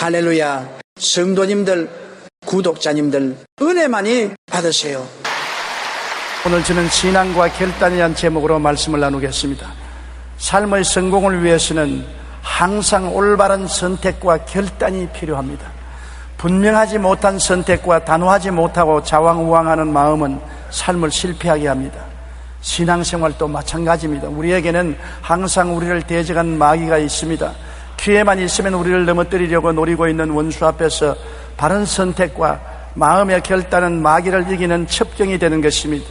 할렐루야. 성도님들, 구독자님들 은혜 많이 받으세요. 오늘 저는 신앙과 결단이라는 제목으로 말씀을 나누겠습니다. 삶의 성공을 위해서는 항상 올바른 선택과 결단이 필요합니다. 분명하지 못한 선택과 단호하지 못하고 자왕우왕하는 마음은 삶을 실패하게 합니다. 신앙생활도 마찬가지입니다. 우리에게는 항상 우리를 대적한 마귀가 있습니다. 기회만 있으면 우리를 넘어뜨리려고 노리고 있는 원수 앞에서 바른 선택과 마음의 결단은 마귀를 이기는 첩경이 되는 것입니다.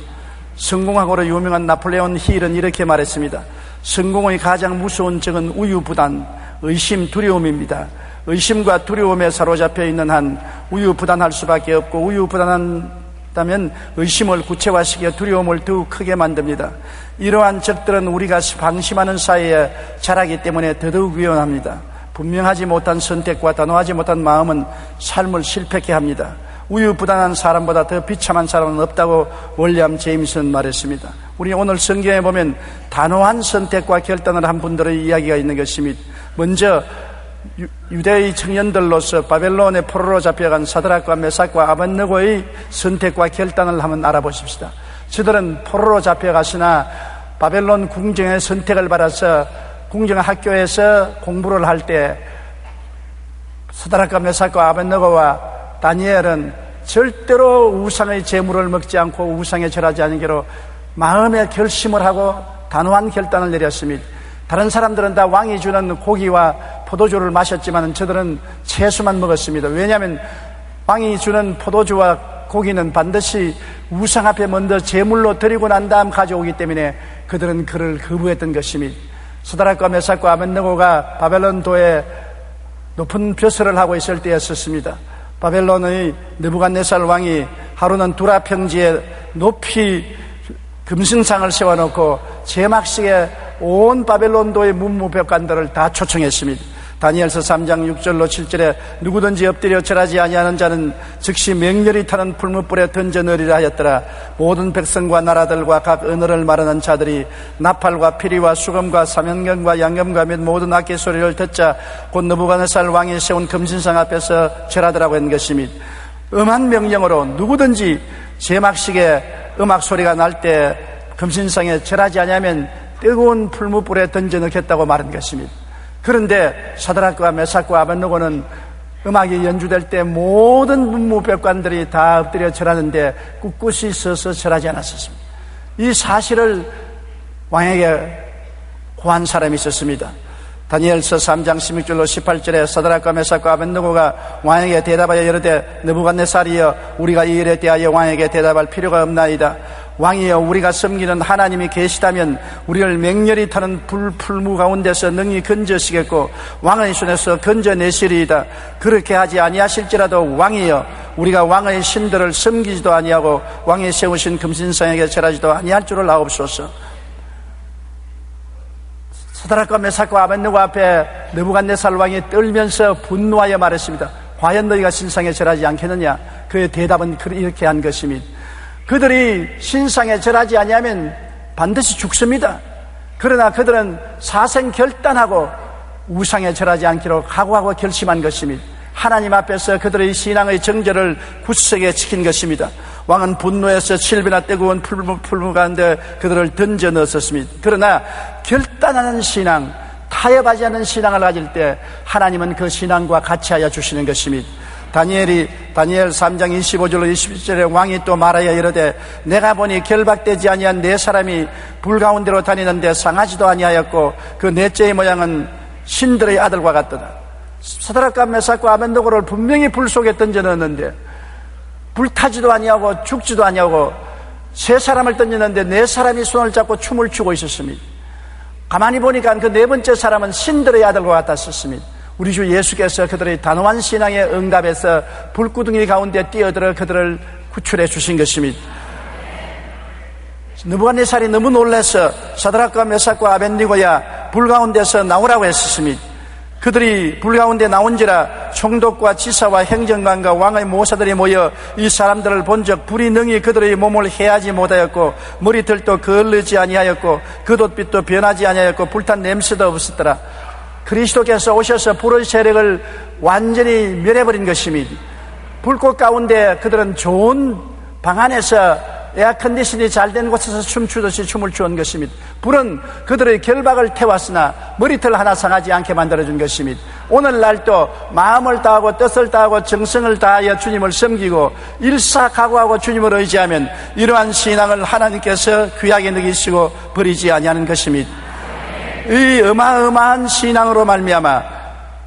성공학으로 유명한 나폴레온 힐은 이렇게 말했습니다. 성공의 가장 무서운 적은 우유부단, 의심, 두려움입니다. 의심과 두려움에 사로잡혀 있는 한 우유부단할 수밖에 없고, 우유부단한다면 의심을 구체화시켜 두려움을 더욱 크게 만듭니다. 이러한 적들은 우리가 방심하는 사이에 자라기 때문에 더더욱 위험합니다. 분명하지 못한 선택과 단호하지 못한 마음은 삶을 실패케 합니다. 우유부단한 사람보다 더 비참한 사람은 없다고 윌리엄 제임스는 말했습니다. 우리 오늘 성경에 보면 단호한 선택과 결단을 한 분들의 이야기가 있는 것입니다. 먼저 유대의 청년들로서 바벨론의 포로로 잡혀간 사드락과 메삭과 아벳느고의 선택과 결단을 한번 알아보십시다. 저들은 포로로 잡혀갔으나 바벨론 궁정의 선택을 받아서 궁정학교에서 공부를 할 때 사드락과 메삭과 아벳느고와 다니엘은 절대로 우상의 제물을 먹지 않고 우상에 절하지 않기로 마음의 결심을 하고 단호한 결단을 내렸습니다. 다른 사람들은 다 왕이 주는 고기와 포도주를 마셨지만 저들은 채소만 먹었습니다. 왜냐하면 왕이 주는 포도주와 고기는 반드시 우상 앞에 먼저 제물로 드리고 난 다음 가져오기 때문에 그들은 그를 거부했던 것입니다. 사드락과 메삭과 아벳느고가 바벨론도에 높은 벼슬을 하고 있을 때였었습니다. 바벨론의 느부갓네살 왕이 하루는 두라 평지에 높이 금신상을 세워놓고 제막식에 온 바벨론도의 문무백관들을 다 초청했습니다. 다니엘서 3장 6절로 7절에 누구든지 엎드려 절하지 아니하는 자는 즉시 맹렬히 타는 풀무불에 던져 넣으리라 하였더라. 모든 백성과 나라들과 각 언어를 말하는 자들이 나팔과 피리와 수금과 사면경과 양금과 및 모든 악기 소리를 듣자 곧 느부갓네살 왕이 세운 금신상 앞에서 절하더라고 하는 것입니다. 음한 명령으로 누구든지 제막식에 음악 소리가 날 때 금신상에 절하지 아니하면 뜨거운 풀무불에 던져 넣겠다고 말한 것입니다. 그런데 사드락과 메삭과 아벳느고는 음악이 연주될 때 모든 문무백관들이 다 엎드려 절하는데 꿋꿋이 서서 절하지 않았었습니다. 이 사실을 왕에게 고한 사람이 있었습니다. 다니엘서 3장 16절로 18절에 사드락과 메삭과 아벳느고가 왕에게 대답하여 이르되 느부갓네살이여 우리가 이 일에 대하여 왕에게 대답할 필요가 없나이다. 왕이여 우리가 섬기는 하나님이 계시다면 우리를 맹렬히 타는 풀무 가운데서 능히 건져시겠고 왕의 손에서 건져내시리이다. 그렇게 하지 아니하실지라도 왕이여 우리가 왕의 신들을 섬기지도 아니하고 왕이 세우신 금신상에게 절하지도 아니할 줄을 아옵소서. 사드락과 메삭과 아벳느고 앞에 느부갓네살 왕이 떨면서 분노하여 말했습니다. 과연 너희가 신상에 절하지 않겠느냐? 그의 대답은 이렇게 한 것입니다. 그들이 신상에 절하지 아니하면 반드시 죽습니다. 그러나 그들은 사생 결단하고 우상에 절하지 않기로 각오하고 결심한 것입니다. 하나님 앞에서 그들의 신앙의 정절을 굳세게 지킨 것입니다. 왕은 분노해서 7배나 뜨거운 풀무 가운데 그들을 던져 넣었습니다. 그러나 결단하는 신앙, 타협하지 않는 신앙을 가질 때 하나님은 그 신앙과 같이 하여 주시는 것입니다. 다니엘 3장 25절로 27절에 왕이 또 말하여 이르되 내가 보니 결박되지 아니한 네 사람이 불 가운데로 다니는데 상하지도 아니하였고 그 넷째의 모양은 신들의 아들과 같더라. 사드락과 메삭과 아벳느고를 분명히 불 속에 던져 넣었는데 불타지도 아니하고 죽지도 아니하고 세 사람을 던졌는데 네 사람이 손을 잡고 춤을 추고 있었습니다. 가만히 보니까 그 네 번째 사람은 신들의 아들과 같았었습니다. 우리 주 예수께서 그들의 단호한 신앙에 응답해서 불구덩이 가운데 뛰어들어 그들을 구출해 주신 것입니다. 느부갓네살이 너무 놀라서 사드락과 메삭과 아벳느고야 불 가운데서 나오라고 했습니다. 그들이 불 가운데 나온지라 총독과 지사와 행정관과 왕의 모사들이 모여 이 사람들을 본즉 불이 능히 그들의 몸을 해하지 못하였고 머리털도 거르지 아니하였고 겉옷빛도 변하지 아니하였고 불탄 냄새도 없었더라. 그리스도께서 오셔서 불의 세력을 완전히 멸해버린 것입니다. 불꽃 가운데 그들은 좋은 방 안에서 에어컨디션이 잘 된 곳에서 춤추듯이 춤을 추는 것입니다. 불은 그들의 결박을 태웠으나 머리털 하나 상하지 않게 만들어준 것입니다. 오늘날도 마음을 다하고 뜻을 다하고 정성을 다하여 주님을 섬기고 일사각오하고 주님을 의지하면 이러한 신앙을 하나님께서 귀하게 여기시고 버리지 아니하는 것입니다. 이 어마어마한 신앙으로 말미암아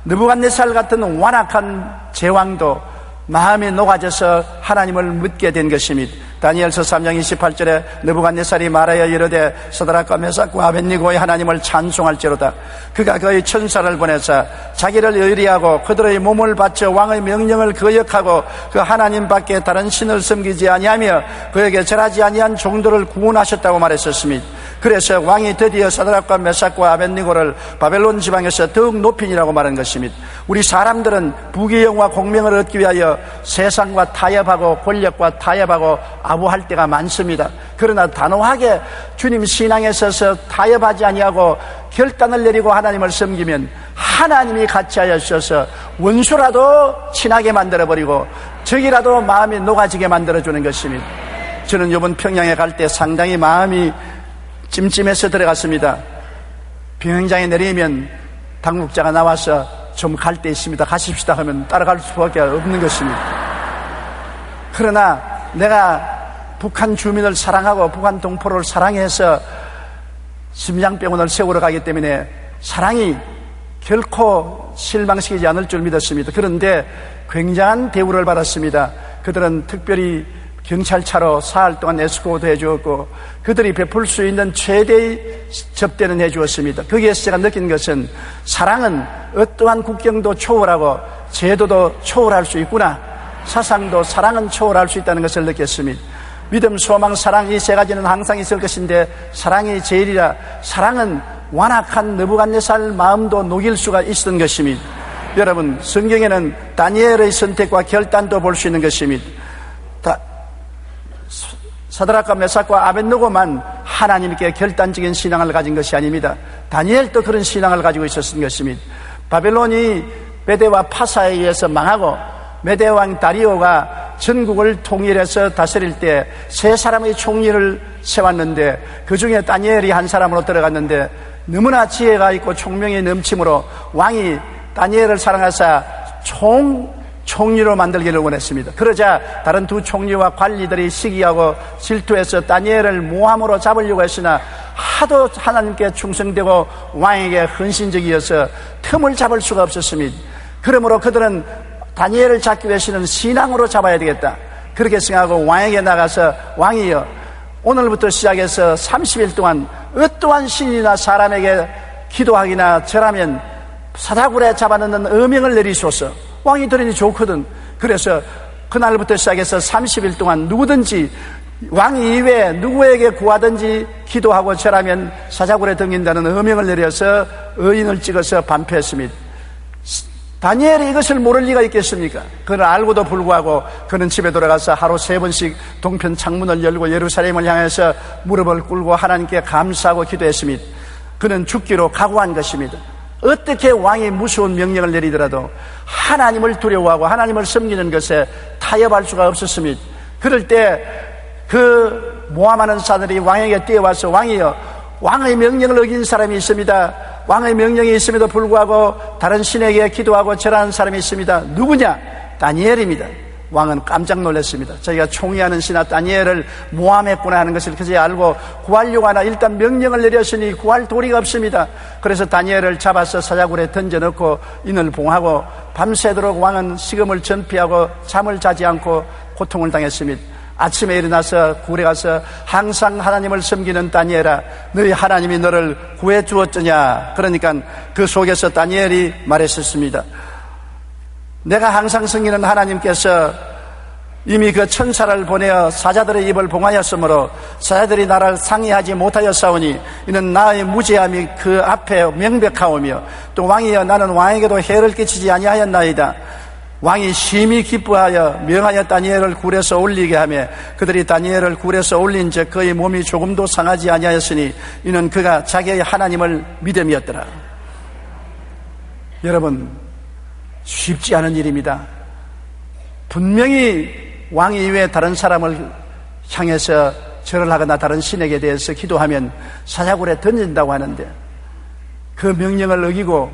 느부갓네살 같은 완악한 제왕도 마음이 녹아져서 하나님을 묻게 된 것입니다. 다니엘서 3장 28절에 느부갓네살이 말하여 이르되 사드락과 메삭과 아벳니고의 하나님을 찬송할지로다. 그가 그의 천사를 보내사 자기를 의리하고 그들의 몸을 바쳐 왕의 명령을 거역하고 그 하나님 밖에 다른 신을 섬기지 아니하며 그에게 절하지 아니한 종들을 구원하셨다고 말했었습니다. 그래서 왕이 드디어 사드락과 메삭과 아벳니고를 바벨론 지방에서 더욱 높이니라고 말한 것입니다. 우리 사람들은 부귀영화 공명을 얻기 위하여 세상과 타협하고 권력과 타협하고 아부할 때가 많습니다. 그러나 단호하게 주님 신앙에 서서 타협하지 아니하고 결단을 내리고 하나님을 섬기면 하나님이 같이 하여 주셔서 원수라도 친하게 만들어버리고 적이라도 마음이 녹아지게 만들어주는 것입니다. 저는 이번 평양에 갈 때 상당히 마음이 찜찜해서 들어갔습니다. 비행장에 내리면 당국자가 나와서 좀 갈 데 있습니다. 가십시다 하면 따라갈 수밖에 없는 것입니다. 그러나 내가 북한 주민을 사랑하고 북한 동포를 사랑해서 심장병원을 세우러 가기 때문에 사랑이 결코 실망시키지 않을 줄 믿었습니다. 그런데 굉장한 대우를 받았습니다. 그들은 특별히 경찰차로 사흘 동안 에스코트 해주었고 그들이 베풀 수 있는 최대의 접대는 해주었습니다. 거기에서 제가 느낀 것은 사랑은 어떠한 국경도 초월하고 제도도 초월할 수 있구나. 사상도 사랑은 초월할 수 있다는 것을 느꼈습니다. 믿음, 소망, 사랑 이 세 가지는 항상 있을 것인데 사랑이 제일이라. 사랑은 완악한 느부갓네살 마음도 녹일 수가 있었던 것입니다. 여러분, 성경에는 다니엘의 선택과 결단도 볼 수 있는 것입니다. 사드락과 메삭과 아벳느고만 하나님께 결단적인 신앙을 가진 것이 아닙니다. 다니엘도 그런 신앙을 가지고 있었던 것입니다. 바벨론이 메대와 파사에 의해서 망하고 메대 왕 다리오가 전국을 통일해서 다스릴 때 세 사람의 총리를 세웠는데 그 중에 다니엘이 한 사람으로 들어갔는데 너무나 지혜가 있고 총명이 넘침으로 왕이 다니엘을 사랑하사 총리로 만들기를 원했습니다. 그러자 다른 두 총리와 관리들이 시기하고 질투해서 다니엘을 모함으로 잡으려고 했으나 하도 하나님께 충성되고 왕에게 헌신적이어서 틈을 잡을 수가 없었습니다. 그러므로 그들은 다니엘을 잡기 위해서는 신앙으로 잡아야 되겠다. 그렇게 생각하고 왕에게 나가서 왕이여 오늘부터 시작해서 30일 동안 어떠한 신이나 사람에게 기도하기나 절하면 사다굴에 잡아넣는 어명을 내리소서. 왕이 들으니 좋거든. 그래서 그날부터 시작해서 30일 동안 누구든지 왕 이외에 누구에게 구하든지 기도하고 절하면 사자굴에 등긴다는 어명을 내려서 의인을 찍어서 반표했습니다. 다니엘이 이것을 모를 리가 있겠습니까? 그는 알고도 불구하고 그는 집에 돌아가서 하루 3번씩 동편 창문을 열고 예루살렘을 향해서 무릎을 꿇고 하나님께 감사하고 기도했습니다. 그는 죽기로 각오한 것입니다. 어떻게 왕이 무서운 명령을 내리더라도 하나님을 두려워하고 하나님을 섬기는 것에 타협할 수가 없었습니다. 그럴 때 그 모함하는 자들이 왕에게 뛰어와서 왕이여 왕의 명령을 어긴 사람이 있습니다. 왕의 명령이 있음에도 불구하고 다른 신에게 기도하고 절하는 사람이 있습니다. 누구냐? 다니엘입니다. 왕은 깜짝 놀랐습니다. 자기가 총리하는 신하 다니엘을 모함했구나 하는 것을 그제야 알고 구하려고 하나 일단 명령을 내렸으니 구할 도리가 없습니다. 그래서 다니엘을 잡아서 사자굴에 던져넣고 인을 봉하고 밤새도록 왕은 식음을 전폐하고 잠을 자지 않고 고통을 당했습니다. 아침에 일어나서 굴에 가서 항상 하나님을 섬기는 다니엘아 너희 하나님이 너를 구해 주었느냐. 그러니까 그 속에서 다니엘이 말했었습니다. 내가 항상 섬기는 하나님께서 이미 그 천사를 보내어 사자들의 입을 봉하였으므로 사자들이 나를 상의하지 못하였사오니 이는 나의 무죄함이 그 앞에 명백하오며 또 왕이여 나는 왕에게도 해를 끼치지 아니하였나이다. 왕이 심히 기뻐하여 명하여 다니엘을 굴에서 올리게 하며 그들이 다니엘을 굴에서 올린 즉 그의 몸이 조금도 상하지 아니하였으니 이는 그가 자기의 하나님을 믿음이었더라. 여러분, 쉽지 않은 일입니다. 분명히 왕 이외에 다른 사람을 향해서 절을 하거나 다른 신에게 대해서 기도하면 사자굴에 던진다고 하는데, 그 명령을 어기고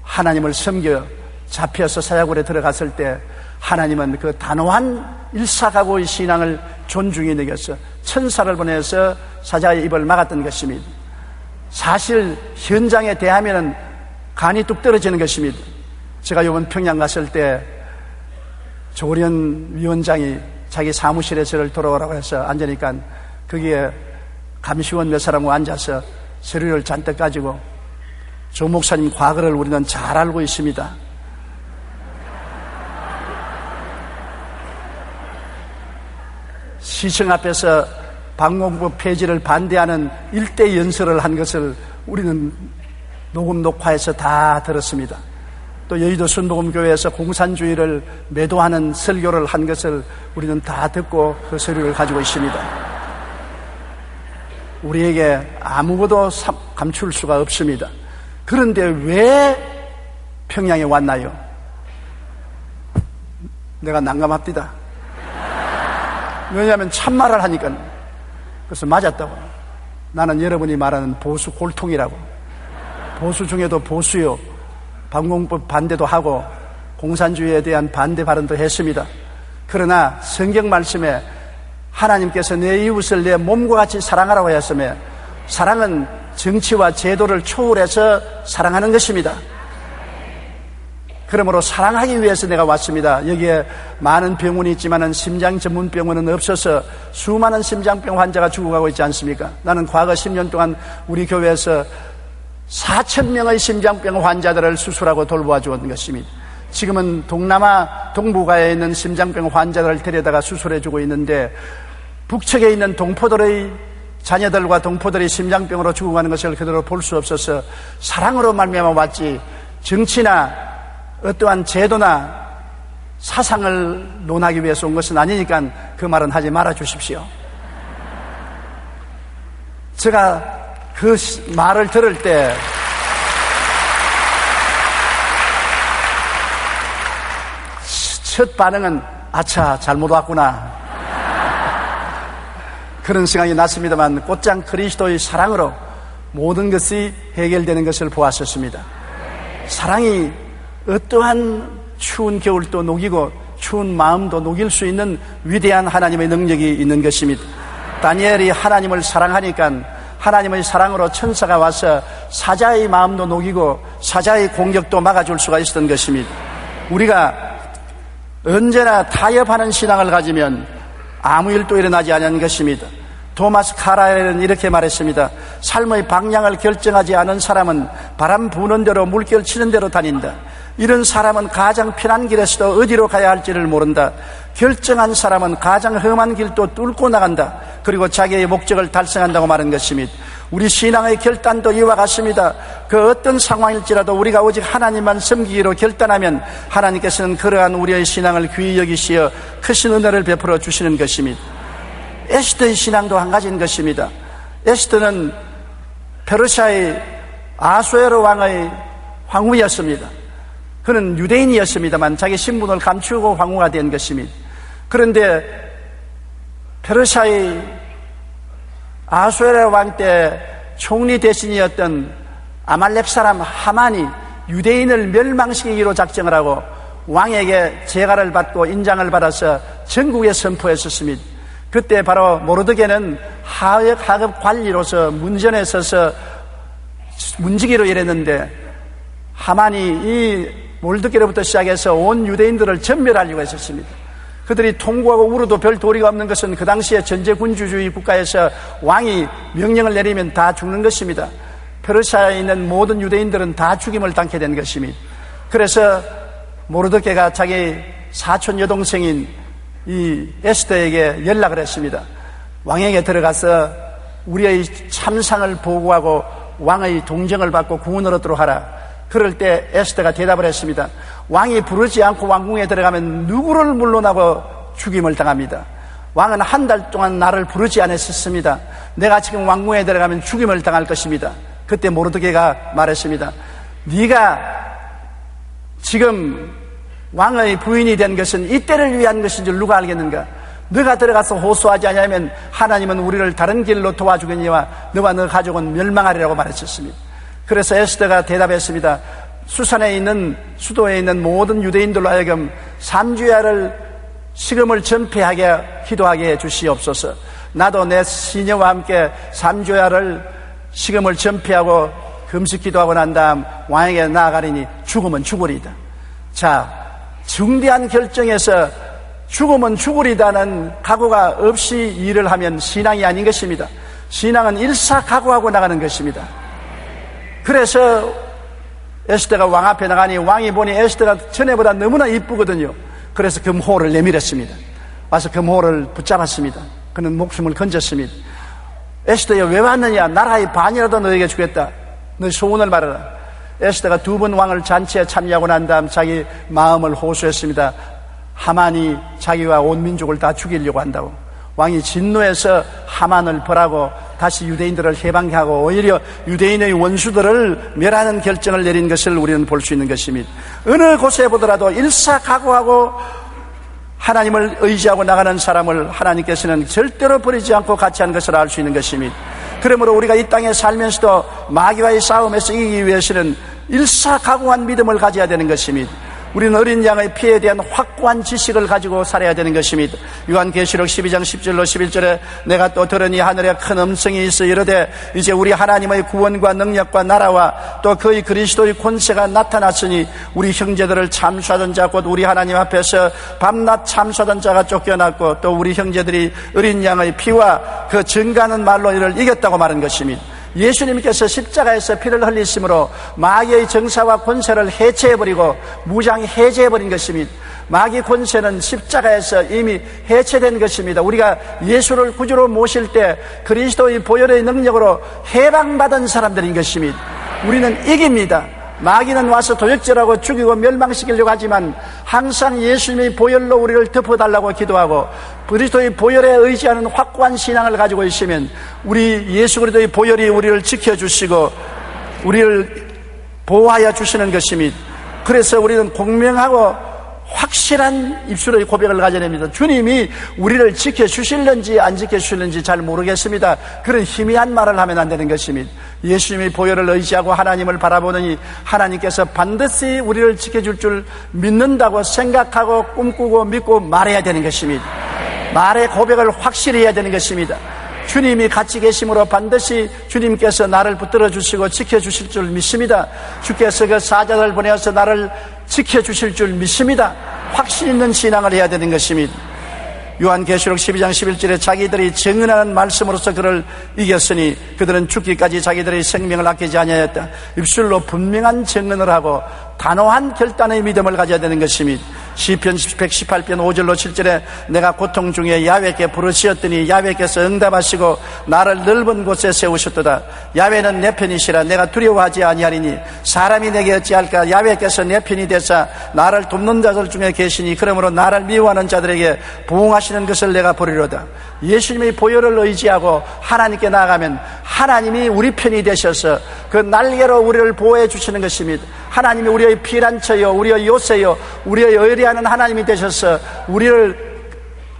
하나님을 섬겨 잡혀서 사자굴에 들어갔을 때 하나님은 그 단호한 일사각오의 신앙을 존중히 여겨서 천사를 보내서 사자의 입을 막았던 것입니다. 사실 현장에 대하면 간이 뚝 떨어지는 것입니다. 제가 이번 평양 갔을 때 조련 위원장이 자기 사무실에 저를 돌아오라고 해서 앉으니까 거기에 감시원 몇 사람과 앉아서 서류를 잔뜩 가지고, 조 목사님 과거를 우리는 잘 알고 있습니다. 시청 앞에서 방공법 폐지를 반대하는 일대 연설을 한 것을 우리는 녹음 녹화해서 다 들었습니다. 또 여의도 순복음교회에서 공산주의를 매도하는 설교를 한 것을 우리는 다 듣고 그 서류를 가지고 있습니다. 우리에게 아무것도 감출 수가 없습니다. 그런데 왜 평양에 왔나요? 내가 난감합니다. 왜냐하면 참말을 하니까. 그래서 맞았다고. 나는 여러분이 말하는 보수 골통이라고. 보수 중에도 보수요, 방공법 반대도 하고 공산주의에 대한 반대 발언도 했습니다. 그러나 성경 말씀에 하나님께서 내 이웃을 내 몸과 같이 사랑하라고 했으며, 사랑은 정치와 제도를 초월해서 사랑하는 것입니다. 그러므로 사랑하기 위해서 내가 왔습니다. 여기에 많은 병원이 있지만 심장 전문 병원은 없어서 수많은 심장병 환자가 죽어가고 있지 않습니까? 나는 과거 10년 동안 우리 교회에서 4,000명의 심장병 환자들을 수술하고 돌보아 주었던 것입니다. 지금은 동남아 동북아에 있는 심장병 환자들을 데려다가 수술해 주고 있는데, 북측에 있는 동포들의 자녀들과 동포들이 심장병으로 죽어가는 것을 그대로 볼 수 없어서 사랑으로 말미암아 왔지, 정치나 어떠한 제도나 사상을 논하기 위해서 온 것은 아니니까 그 말은 하지 말아 주십시오. 제가 그 말을 들을 때 첫 반응은 아차, 잘못 왔구나, 그런 생각이 났습니다만, 곧장 그리스도의 사랑으로 모든 것이 해결되는 것을 보았었습니다. 사랑이 어떠한 추운 겨울도 녹이고 추운 마음도 녹일 수 있는 위대한 하나님의 능력이 있는 것입니다. 다니엘이 하나님을 사랑하니까 하나님의 사랑으로 천사가 와서 사자의 마음도 녹이고 사자의 공격도 막아줄 수가 있었던 것입니다. 우리가 언제나 타협하는 신앙을 가지면 아무 일도 일어나지 않는 것입니다. 토마스 카라엘은 이렇게 말했습니다. 삶의 방향을 결정하지 않은 사람은 바람 부는 대로 물결 치는 대로 다닌다. 이런 사람은 가장 편한 길에서도 어디로 가야 할지를 모른다. 결정한 사람은 가장 험한 길도 뚫고 나간다. 그리고 자기의 목적을 달성한다고 말한 것입니다. 우리 신앙의 결단도 이와 같습니다. 그 어떤 상황일지라도 우리가 오직 하나님만 섬기기로 결단하면 하나님께서는 그러한 우리의 신앙을 귀히 여기시어 크신 은혜를 베풀어 주시는 것입니다. 에스더의 신앙도 한 가지인 것입니다. 에스더는 페르시아의 아수에로 왕의 황후였습니다. 그는 유대인이었습니다만 자기 신분을 감추고 황후가 된 것입니다. 그런데 페르시아의 아수에로 왕 때 총리 대신이었던 아말렉 사람 하만이 유대인을 멸망시키기로 작정을 하고 왕에게 제가를 받고 인장을 받아서 전국에 선포했었습니다. 그때 바로 모르드게는 하급 관리로서 문전에 서서 문지기로 일했는데, 하만이 이 모르드게로부터 시작해서 온 유대인들을 전멸하려고 했었습니다. 그들이 통곡하고 울어도 별 도리가 없는 것은 그 당시에 전제군주주의 국가에서 왕이 명령을 내리면 다 죽는 것입니다. 페르시아에 있는 모든 유대인들은 다 죽임을 당게 된 것입니다. 그래서 모르드게가 자기 사촌 여동생인 이 에스더에게 연락을 했습니다. 왕에게 들어가서 우리의 참상을 보고하고 왕의 동정을 받고 구원을 얻도록 하라. 그럴 때 에스더가 대답을 했습니다. 왕이 부르지 않고 왕궁에 들어가면 누구를 물러나고 죽임을 당합니다. 왕은 한 달 동안 나를 부르지 않았습니다. 내가 지금 왕궁에 들어가면 죽임을 당할 것입니다. 그때 모르드게가 말했습니다. 네가 지금 왕의 부인이 된 것은 이때를 위한 것인 줄 누가 알겠는가? 너가 들어가서 호소하지 않으면 하나님은 우리를 다른 길로 도와주겠니와 너와 너 가족은 멸망하리라고 말했었습니다. 그래서 에스더가 대답했습니다. 수산에 있는 수도에 있는 모든 유대인들로 하여금 3주야를 식음을 전폐하게 기도하게 해 주시옵소서. 나도 내 시녀와 함께 3주야를 식음을 전폐하고 금식 기도하고 난 다음 왕에게 나아가리니 죽으면 죽으리다. 자, 중대한 결정에서 죽으면 죽으리다는 각오가 없이 일을 하면 신앙이 아닌 것입니다. 신앙은 일사각오하고 나가는 것입니다. 그래서 에스더가 왕 앞에 나가니 왕이 보니 에스더가 전에보다 너무나 이쁘거든요. 그래서 금호를 내밀었습니다. 와서 금호를 붙잡았습니다. 그는 목숨을 건졌습니다. 에스더야, 왜 왔느냐? 나라의 반이라도 너에게 주겠다. 너 소원을 말하라. 에스더가 2번 왕을 잔치에 참여하고 난 다음 자기 마음을 호소했습니다. 하만이 자기와 온 민족을 다 죽이려고 한다고. 왕이 진노해서 하만을 벌하고 다시 유대인들을 해방케 하고 오히려 유대인의 원수들을 멸하는 결정을 내린 것을 우리는 볼 수 있는 것입니다. 어느 곳에 보더라도 일사각오하고 하나님을 의지하고 나가는 사람을 하나님께서는 절대로 버리지 않고 같이 한 것을 알 수 있는 것입니다. 그러므로 우리가 이 땅에 살면서도 마귀와의 싸움에서 이기기 위해서는 일사각오한 믿음을 가져야 되는 것입니다. 우리는 어린 양의 피에 대한 확고한 지식을 가지고 살아야 되는 것입니다. 요한계시록 12장 10절로 11절에 내가 또 들으니 하늘에 큰 음성이 있어 이르되 이제 우리 하나님의 구원과 능력과 나라와 또 그의 그리스도의 권세가 나타났으니 우리 형제들을 참수하던 자 곧 우리 하나님 앞에서 밤낮 참수하던 자가 쫓겨났고 또 우리 형제들이 어린 양의 피와 그 증거하는 말로 이를 이겼다고 말한 것입니다. 예수님께서 십자가에서 피를 흘리심으로 마귀의 정사와 권세를 해체해버리고 무장해제해버린 것입니다. 마귀 권세는 십자가에서 이미 해체된 것입니다. 우리가 예수를 구주로 모실 때 그리스도의 보혈의 능력으로 해방받은 사람들인 것입니다. 우리는 이깁니다. 마귀는 와서 도적질하고 죽이고 멸망시키려고 하지만 항상 예수님의 보혈로 우리를 덮어달라고 기도하고 그리스도의 보혈에 의지하는 확고한 신앙을 가지고 있으면 우리 예수 그리스도의 보혈이 우리를 지켜주시고 우리를 보호하여 주시는 것입니다. 그래서 우리는 공명하고 확실한 입술의 고백을 가져야 됩니다. 주님이 우리를 지켜주실는지 안 지켜주실는지 잘 모르겠습니다. 그런 희미한 말을 하면 안 되는 것입니다. 예수님의 보혈을 의지하고 하나님을 바라보느니 하나님께서 반드시 우리를 지켜줄 줄 믿는다고 생각하고 꿈꾸고 믿고 말해야 되는 것입니다. 말의 고백을 확실히 해야 되는 것입니다. 주님이 같이 계심으로 반드시 주님께서 나를 붙들어 주시고 지켜주실 줄 믿습니다. 주께서 그 사자를 보내어서 나를 지켜주실 줄 믿습니다. 확신 있는 신앙을 해야 되는 것입니다. 요한계시록 12장 11절에 자기들이 증언하는 말씀으로서 그를 이겼으니 그들은 죽기까지 자기들의 생명을 아끼지 아니하였다. 입술로 분명한 증언을 하고 단호한 결단의 믿음을 가져야 되는 것입니다. 시편 118편 5절로 7절에 내가 고통 중에 야훼께 부르시었더니 야훼께서 응답하시고 나를 넓은 곳에 세우셨도다. 야훼는 내 편이시라 내가 두려워하지 아니하리니 사람이 내게 어찌할까. 야훼께서 내 편이 되사 나를 돕는 자들 중에 계시니 그러므로 나를 미워하는 자들에게 부응하시는 것을 내가 보리로다. 예수님의 보혈을 의지하고 하나님께 나아가면 하나님이 우리 편이 되셔서 그 날개로 우리를 보호해 주시는 것입니다. 하나님이 우리의 피난처요 우리의 요새요 우리의 의리하는 하나님이 되셔서 우리를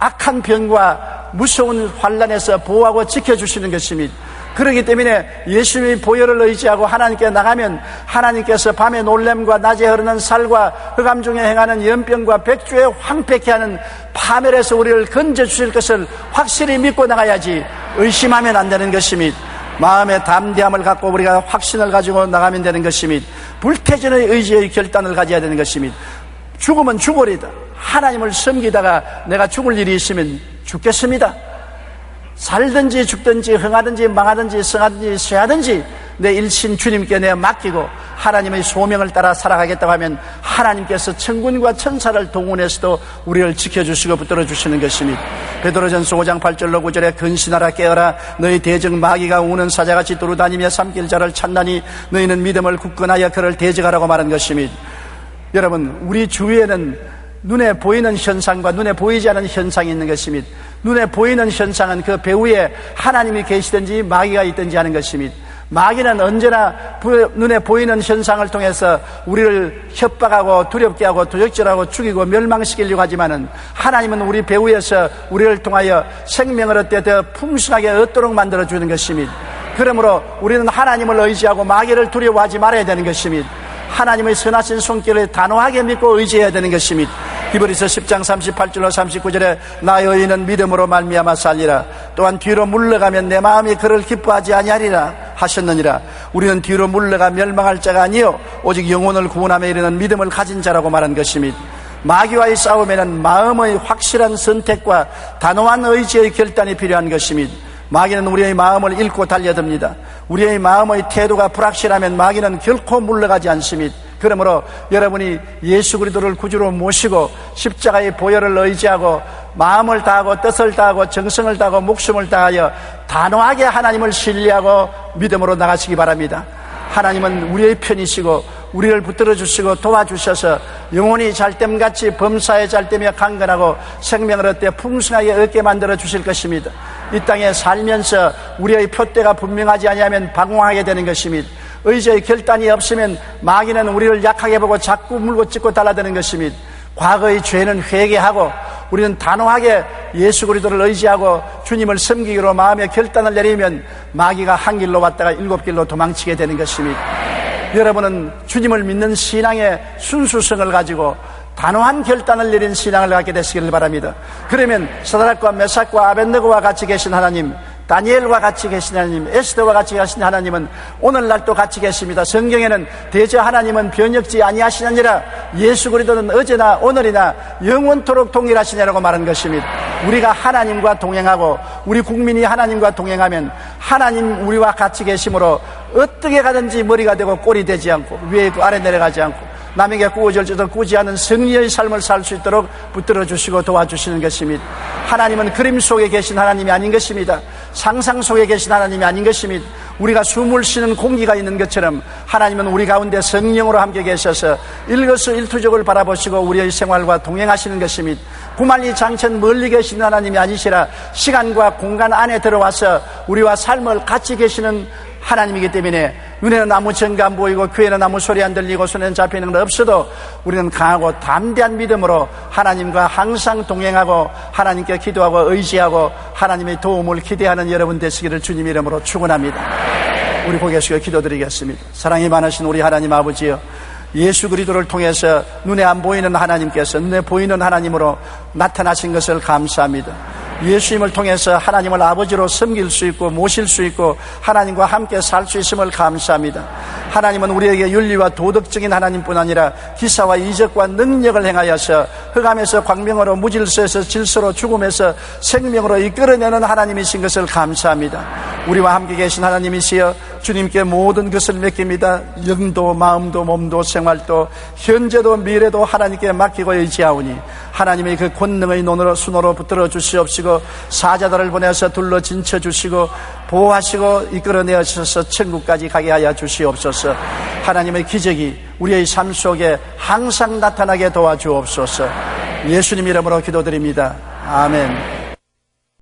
악한 병과 무서운 환난에서 보호하고 지켜주시는 것입니다. 그렇기 때문에 예수님의 보혈을 의지하고 하나님께 나가면 하나님께서 밤의 놀램과 낮에 흐르는 살과 흑암 중에 행하는 연병과 백주에 황폐케 하는 파멸에서 우리를 건져주실 것을 확실히 믿고 나가야지 의심하면 안 되는 것입니다. 마음의 담대함을 갖고 우리가 확신을 가지고 나가면 되는 것입니다. 불태전의 의지의 결단을 가져야 되는 것입니다. 죽으면 죽으리다. 하나님을 섬기다가 내가 죽을 일이 있으면 죽겠습니다. 살든지 죽든지 흥하든지 망하든지 성하든지 쇠하든지 내 일신 주님께 내가 맡기고 하나님의 소명을 따라 살아가겠다고 하면 하나님께서 천군과 천사를 동원해서도 우리를 지켜주시고 붙들어 주시는 것입니다. 베드로전서 5장 8절로 9절에 근신하라 깨어라 너희 대적 마귀가 우는 사자같이 두루다니며 삼킬 자를 찾나니 너희는 믿음을 굳건하여 그를 대적하라고 말한 것입니다. 여러분 우리 주위에는 눈에 보이는 현상과 눈에 보이지 않는 현상이 있는 것입니다. 눈에 보이는 현상은 그 배후에 하나님이 계시든지 마귀가 있든지 하는 것입니다. 마귀는 언제나 눈에 보이는 현상을 통해서 우리를 협박하고 두렵게 하고 도적질하고 죽이고 멸망시키려고 하지만은 하나님은 우리 배후에서 우리를 통하여 생명을 얻되 더 풍성하게 얻도록 만들어주는 것입니다. 그러므로 우리는 하나님을 의지하고 마귀를 두려워하지 말아야 되는 것입니다. 하나님의 선하신 손길을 단호하게 믿고 의지해야 되는 것입니다. 히브리서 10장 38절로 39절에 나의 의인은 믿음으로 말미암아 살리라. 또한 뒤로 물러가면 내 마음이 그를 기뻐하지 아니하리라 하셨느니라. 우리는 뒤로 물러가 멸망할 자가 아니요 오직 영혼을 구원함에 이르는 믿음을 가진 자라고 말한 것입니다. 마귀와의 싸움에는 마음의 확실한 선택과 단호한 의지의 결단이 필요한 것입니다. 마귀는 우리의 마음을 읽고 달려듭니다. 우리의 마음의 태도가 불확실하면 마귀는 결코 물러가지 않습니다. 그러므로 여러분이 예수 그리스도를 구주로 모시고 십자가의 보혈을 의지하고 마음을 다하고 뜻을 다하고 정성을 다하고 목숨을 다하여 단호하게 하나님을 신뢰하고 믿음으로 나가시기 바랍니다. 하나님은 우리의 편이시고 우리를 붙들어 주시고 도와주셔서 영혼이 잘됨같이 범사에 잘되며 강건하고 생명을 얻되 풍성하게 얻게 만들어 주실 것입니다. 이 땅에 살면서 우리의 표대가 분명하지 아니하면 방황하게 되는 것입니다. 의지의 결단이 없으면 마귀는 우리를 약하게 보고 자꾸 물고 찢고 달라드는 것입니다. 과거의 죄는 회개하고 우리는 단호하게 예수 그리스도를 의지하고 주님을 섬기기로 마음의 결단을 내리면 마귀가 한 길로 왔다가 7길로 도망치게 되는 것입니다. 여러분은 주님을 믿는 신앙의 순수성을 가지고 단호한 결단을 내린 신앙을 갖게 되시기를 바랍니다. 그러면 사드락과 메삭과 아벳느고와 같이 계신 하나님, 다니엘과 같이 계신 하나님, 에스더와 같이 계신 하나님은 오늘날도 같이 계십니다. 성경에는 대저 하나님은 변혁지 아니하시느니라. 예수 그리스도는 어제나 오늘이나 영원토록 동일하시냐라고 말한 것입니다. 우리가 하나님과 동행하고 우리 국민이 하나님과 동행하면 하나님 우리와 같이 계심으로 어떻게 가든지 머리가 되고 꼴이 되지 않고 위에 있고 아래 내려가지 않고 남에게 꾸어질지도 꾸지 않은 승리의 삶을 살 수 있도록 붙들어 주시고 도와주시는 것입니다. 하나님은 그림 속에 계신 하나님이 아닌 것입니다. 상상 속에 계신 하나님이 아닌 것입니다. 우리가 숨을 쉬는 공기가 있는 것처럼 하나님은 우리 가운데 성령으로 함께 계셔서 일거수일투족을 바라보시고 우리의 생활과 동행하시는 것입니다. 구만리 장천 멀리 계신 하나님이 아니시라 시간과 공간 안에 들어와서 우리와 삶을 같이 계시는 하나님이기 때문에 눈에는 아무 증거 안 보이고 귀에는 아무 소리 안 들리고 손에는 잡히는 건 없어도 우리는 강하고 담대한 믿음으로 하나님과 항상 동행하고 하나님께 기도하고 의지하고 하나님의 도움을 기대하는 여러분 되시기를 주님 이름으로 축원합니다. 우리 고개 숙여 기도드리겠습니다. 사랑이 많으신 우리 하나님 아버지여, 예수 그리스도를 통해서 눈에 안 보이는 하나님께서 눈에 보이는 하나님으로 나타나신 것을 감사합니다. 예수님을 통해서 하나님을 아버지로 섬길 수 있고 모실 수 있고 하나님과 함께 살 수 있음을 감사합니다. 하나님은 우리에게 윤리와 도덕적인 하나님뿐 아니라 기사와 이적과 능력을 행하여서 흑암에서 광명으로 무질서에서 질서로 죽음에서 생명으로 이끌어내는 하나님이신 것을 감사합니다. 우리와 함께 계신 하나님이시여 주님께 모든 것을 맡깁니다. 영도 마음도 몸도 생활도 현재도 미래도 하나님께 맡기고 의지하오니 하나님의 그 권능의 눈으로 순호로 붙들어 주시옵시고 사자들을 보내서 둘러 진쳐 주시고 보호하시고 이끌어내어 주셔서 천국까지 가게 하여 주시옵소서. 하나님의 기적이 우리의 삶 속에 항상 나타나게 도와주옵소서. 예수님 이름으로 기도드립니다. 아멘.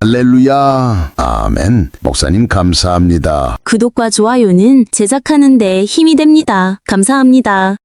할렐루야. 아멘. 목사님 감사합니다. 구독과 좋아요는 제작하는 데 힘이 됩니다. 감사합니다.